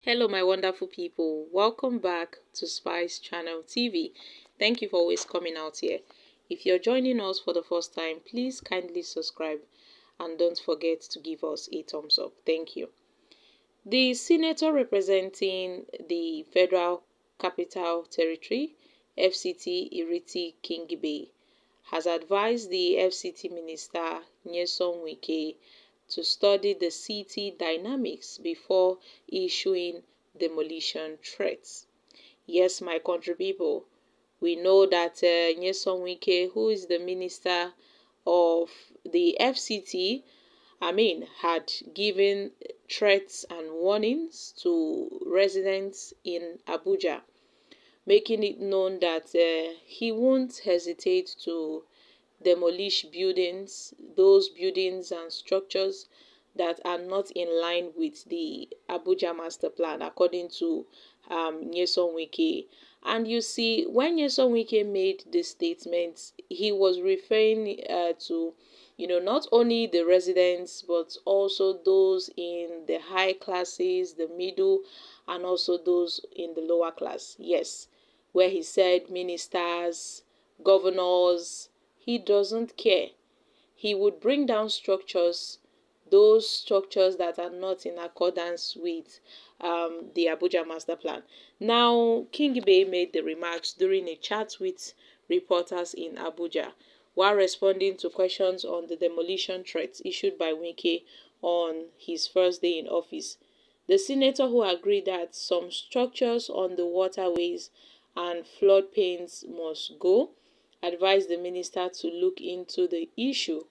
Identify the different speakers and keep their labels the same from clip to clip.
Speaker 1: Hello my wonderful people, welcome back to Spice Channel TV. Thank you for always coming out here. If you're joining us for the first time, please kindly subscribe and don't forget to give us a thumbs up. Thank you. The senator representing the Federal Capital Territory, FCT Kingibe, has advised the FCT Minister Wike to study the city dynamics before issuing demolition threats. Yes, my country people, we know that Wike, who is the minister of the FCT, had given threats and warnings to residents in Abuja, making it known that he won't hesitate to demolish buildings, those buildings and structures that are not in line with the Abuja master plan, according to Wike. And you see, when Wike made this statement, he was referring to, not only the residents, but also those in the high classes, the middle, and also those in the lower class. Yes, where he said ministers, governors, he doesn't care. He would bring down structures, those structures that are not in accordance with the Abuja master plan. Now, Kingibe made the remarks during a chat with reporters in Abuja while responding to questions on the demolition threats issued by Wike on his first day in office. The senator, who agreed that some structures on the waterways and floodplains must go, advised the minister to look into the issue.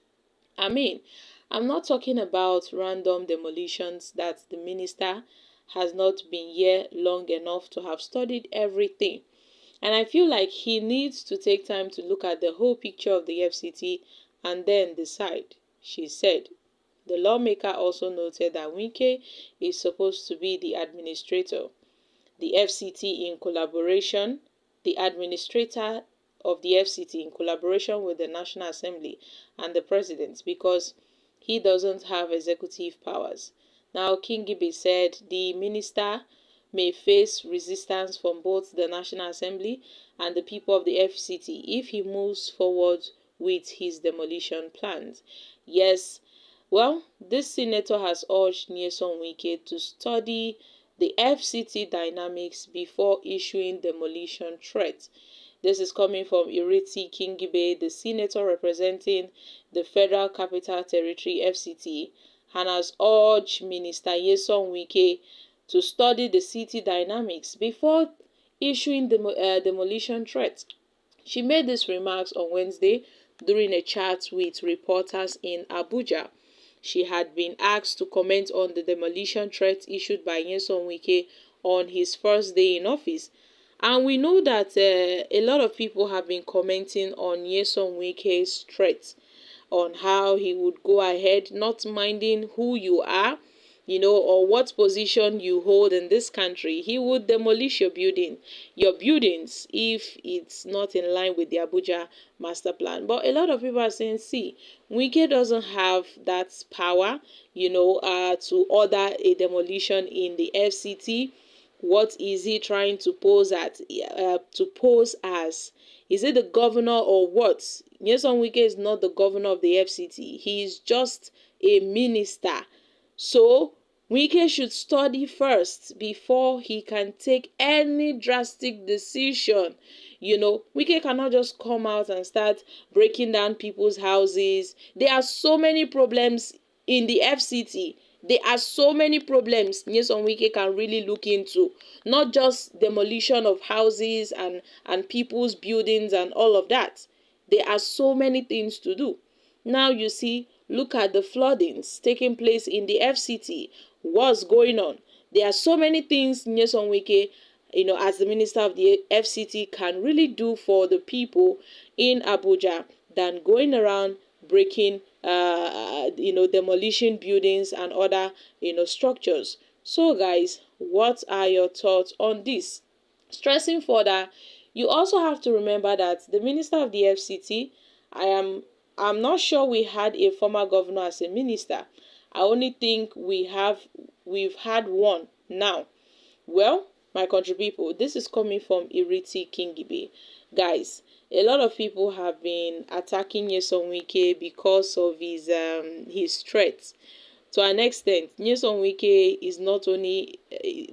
Speaker 1: I'm not talking about random demolitions that the minister has not been here long enough to have studied everything. And I feel like he needs to take time to look at the whole picture of the FCT and then decide, she said. The lawmaker also noted that Wike is supposed to be the administrator. The FCT in collaboration, the administrator of the FCT in collaboration with the National Assembly and the President, because he doesn't have executive powers. Now, Kingibe said the minister may face resistance from both the National Assembly and the people of the FCT if he moves forward with his demolition plans. Yes, well, this senator has urged Nyesom Wike to study the FCT dynamics before issuing demolition threats. This is coming from Ireti Kingibe, the senator representing the Federal Capital Territory FCT, and has urged Minister Nyesom Wike to study the city dynamics before issuing demolition threats. She made these remarks on Wednesday during a chat with reporters in Abuja. She had been asked to comment on the demolition threat issued by Nyesom Wike on his first day in office. And we know that a lot of people have been commenting on Nyesom Wike's threats, on how he would go ahead not minding who you are, or what position you hold in this country. He would demolish your buildings, if it's not in line with the Abuja master plan. But a lot of people are saying, see, Wike doesn't have that power, to order a demolition in the FCT. What is he trying to pose as? Is it the governor or what? Nyesom Wike is not the governor of the FCT. He is just a minister. So Wike should study first before he can take any drastic decision. Wike cannot just come out and start breaking down people's houses. There are so many problems in the FCT. There are so many problems Nyesom Wike can really look into. Not just demolition of houses and people's buildings and all of that. There are so many things to do. Now you see, look at the floodings taking place in the FCT. What's going on? There are so many things Nyesom Wike, as the minister of the FCT, can really do for the people in Abuja than going around breaking, demolishing buildings and other, structures. So guys, what are your thoughts on this? Stressing further, you also have to remember that the minister of the FCT, I'm not sure we had a former governor as a minister. I only think we've had one now. Well, my country people, this is coming from Iriti Kingibe. Guys, a lot of people have been attacking Nyesom Wike because of his threats. To an extent, Nyesom Wike is not only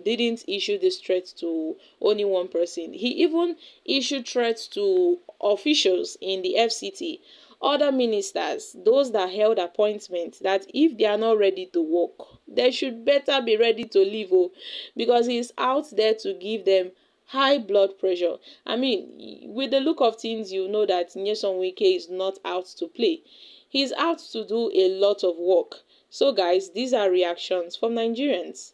Speaker 1: didn't issue this threat to only one person. He even issued threats to officials in the FCT, other ministers, those that held appointments, that if they are not ready to work, they should better be ready to leave. Oh, because he's out there to give them high blood pressure. I mean, with the look of things, you know that Nyesom Wike is not out to play. He's out to do a lot of work. So guys, these are reactions from Nigerians.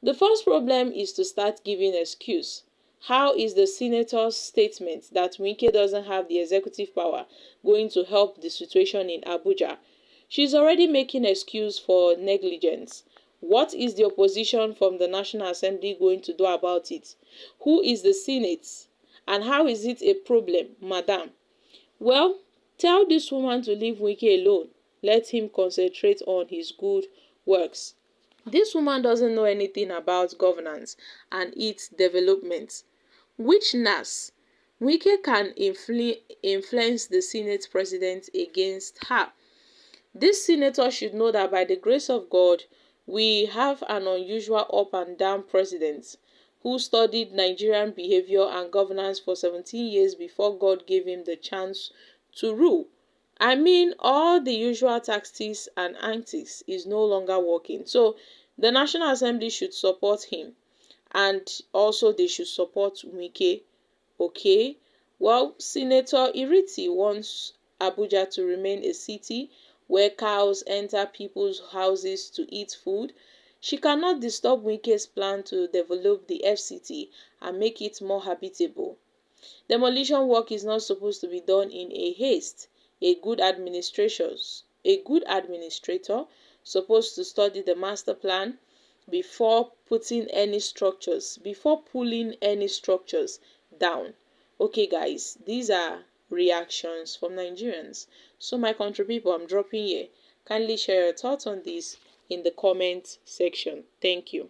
Speaker 1: The first problem is to start giving excuse. How is the senator's statement that Wike doesn't have the executive power going to help the situation in Abuja? She's already making excuse for negligence. What is the opposition from the National Assembly going to do about it? Who is the Senate? And how is it a problem, madam? Well, tell this woman to leave Wike alone. Let him concentrate on his good works. This woman doesn't know anything about governance and its development. Which Nass? Wike can influence the Senate president against her. This senator should know that by the grace of God, we have an unusual up and down president who studied Nigerian behavior and governance for 17 years before God gave him the chance to rule. I mean, all the usual tactics and antics is no longer working. So the National Assembly should support him, and also they should support Wike. Okay? Well, Senator Iriti wants Abuja to remain a city where cows enter people's houses to eat food. She cannot disturb Wike's plan to develop the FCT and make it more habitable. Demolition work is not supposed to be done in a haste. A good administrator supposed to study the master plan before pulling any structures down. Okay guys, these are reactions from Nigerians. So my country people, I'm dropping here. Kindly share your thoughts on this in the comment section. Thank you.